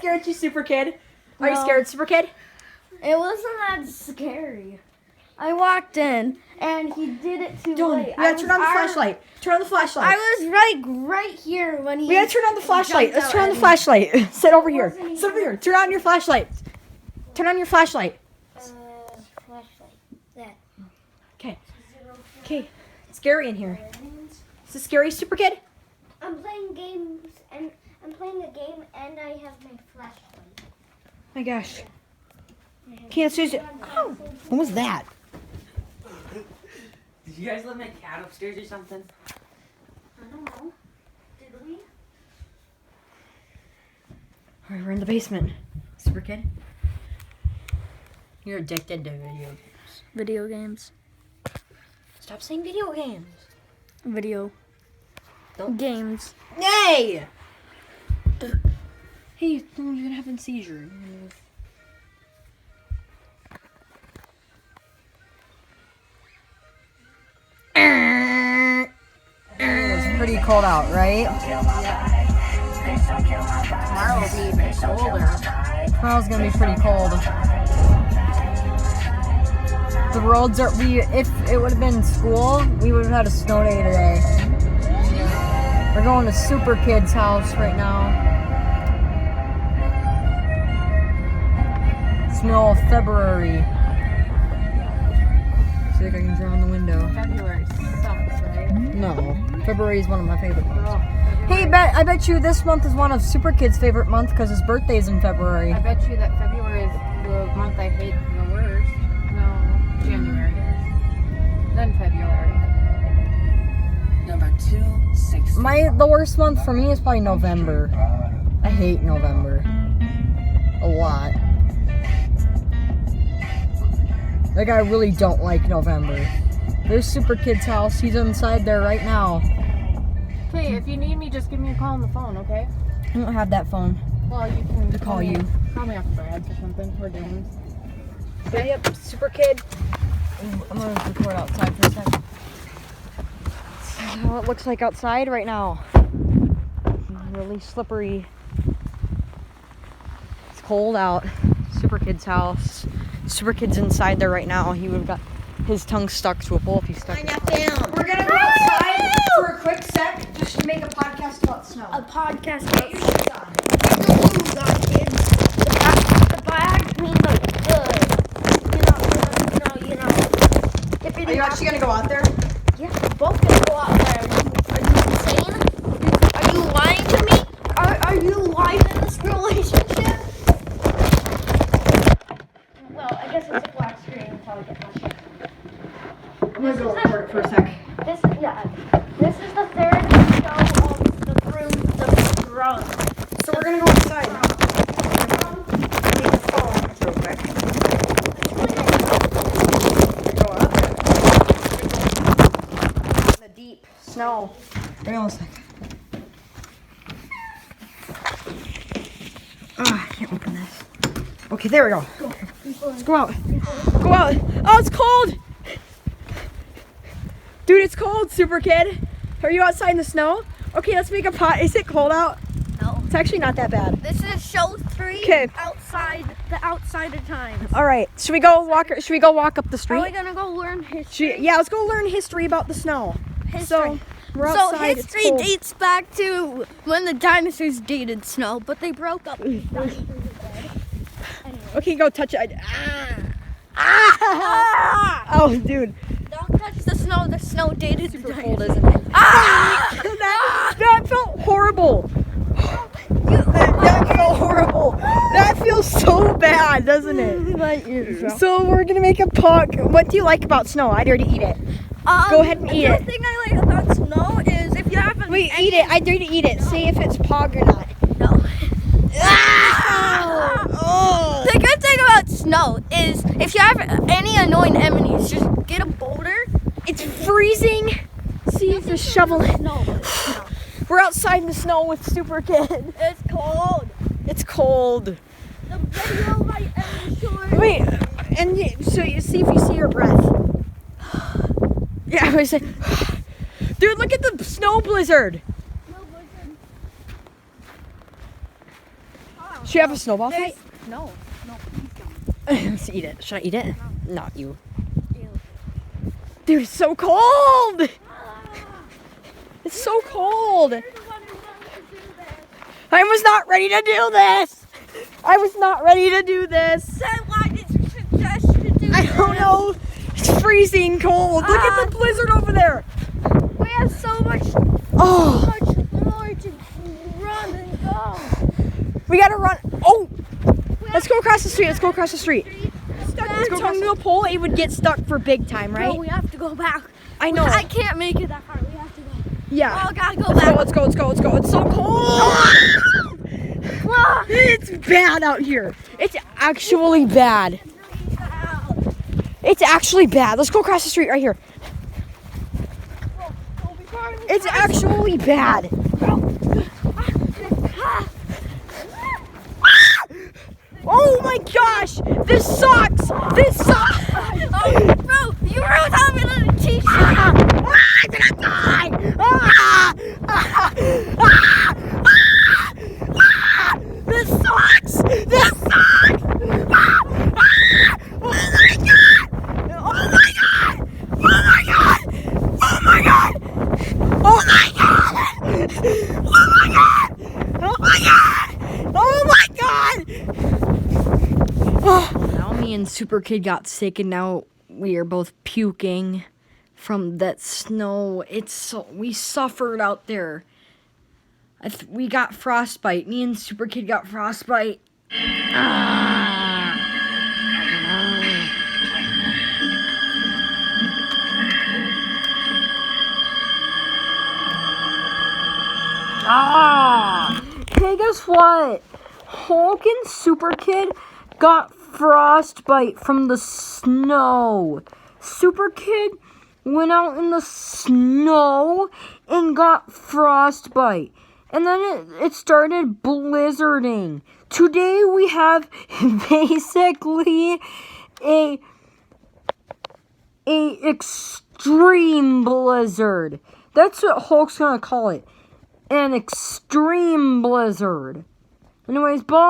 scared you, Super Kid? Are you scared, Super Kid? It wasn't that scary. I walked in, and he did it too late. You gotta turn on the flashlight. Turn on the flashlight. I was right here when he... We gotta turn on the flashlight. Let's turn on the flashlight. Sit over here. Sit over here. Turn on your flashlight. Turn on your flashlight. Flashlight. That. Okay. Okay. It's scary in here. Is this scary, Super Kid? I'm playing games, and I'm playing a game, and I have my flashlight. My gosh. Can't see. Oh, what was that? Did you guys let my cat upstairs or something? I don't know. Did we? All right, we're in the basement. Super Kid. You're addicted to video games. Video games. Stop saying video games. Video. Don't. Games. Yay! Hey, you're gonna have a seizure. It's pretty cold out, right? Tomorrow will be even colder. Tomorrow's gonna be pretty cold. The roads are. If it would have been school, we would have had a snow day today. We're going to Super Kid's house right now. It's middle of February. See if I can draw on the window. February sucks, right? No, February is one of my favorite months. Oh, Hey, I bet you this month is one of Super Kid's favorite month because his birthday is in February. I bet you that February is the month I hate the worst. No, January is. Then February. Number 260. The worst month for me is probably November. I hate November a lot. Like, I really don't like November. There's Super Kid's house. He's inside there right now. Okay, if you need me, just give me a call on the phone, okay? I don't have that phone Well, you can to call you. Call me off Brad's or something. We're doing this. Okay, yep, Super Kid. I'm gonna record outside for a second. This is how it looks like outside right now. Really slippery. It's cold out. Super Kid's house. Super Kid's inside there right now. He would have got his tongue stuck to a pole if he stuck it. We're gonna go outside for a quick sec just to make a podcast about snow. A podcast. Get your shoes on. The bag means you know. If Are you actually gonna go out there? Yeah, we're both gonna go out there. Are you insane? Are you lying to me? Are you lying in this relationship? Well, I guess it's a black screen until I get my shit. I'm gonna go record it for a sec. This is the third show of the run. So we're gonna go outside. The deep snow. Hang on a second. I can't open this. Okay, there we go. Let's go out. Go out. Oh, it's cold. Dude, it's cold, Super Kid. Are you outside in the snow? Okay, let's make a pot. Is it cold out? No. It's actually not that bad. This is show 3. 'Kay. Outside the outsider times. All right. Should we go walk up the Are we street? gonna go learn history? Yeah, let's go learn history about the snow. So we're outside. history it's cold. dates back to when the dinosaurs dated snow, but they broke up. Okay, go touch it. Ah! Oh, dude. Don't touch the snow. The snow dated the Super dinosaurs. cold, isn't it? Ah! That felt horrible. That felt horrible. That feels so bad, doesn't it? So we're gonna make a puck. What do you like about snow? I dare to eat it. Go ahead and eat it. The thing I like about snow is if you have a Wait, eat it. I dare to eat it. See if it's pog or not. no. Oh. The good thing about snow is if you have any annoying enemies, just get a boulder. It's freezing. See if the shovel. No. We're outside in the snow with Super Kid. It's cold. It's cold. The video might end short. Wait, and so you see if you see your breath. Yeah, I was like, dude, look at the snow blizzard. No, listen. Should you have a snowball fight? No. Let's eat it. Should I eat it? Not you. Dude, it's so cold! It's so cold! I was not ready to do this! I was not ready to do this! Then why did you suggest to do I don't know. It's freezing cold. Look at the blizzard over there. We have so much Oh, more to run and go. we gotta run. Oh, let's go across the street. Let's go across the street. Let's go across the pole. It would get stuck for big time, right? No, we have to go back. I know. I can't make it that far. We have to go. Yeah. Oh, gotta go Let's back. go. Let's go. Let's go. Let's go. It's so cold. It's bad out here. It's actually bad. It's actually bad. Let's go across the street right here. It's actually bad. Oh my gosh! This sucks! This sucks! Oh, bro, you wrote on me on a t-shirt. I'm gonna die! This sucks! This sucks! Oh my god! Oh my god! Oh my god! Oh my god! Oh my god! Oh my god! Oh my god! Oh my god! Oh. Now me and Super Kid got sick and now we are both puking from that snow. We suffered out there. We got frostbite. Me and Super Kid got frostbite. Hey, guess what? Hulk and Super Kid got frostbite from the snow. Super Kid went out in the snow and got frostbite. And then it started blizzarding. Today we have basically a extreme blizzard. That's what Hulk's gonna call it. An extreme blizzard. Anyways, bye.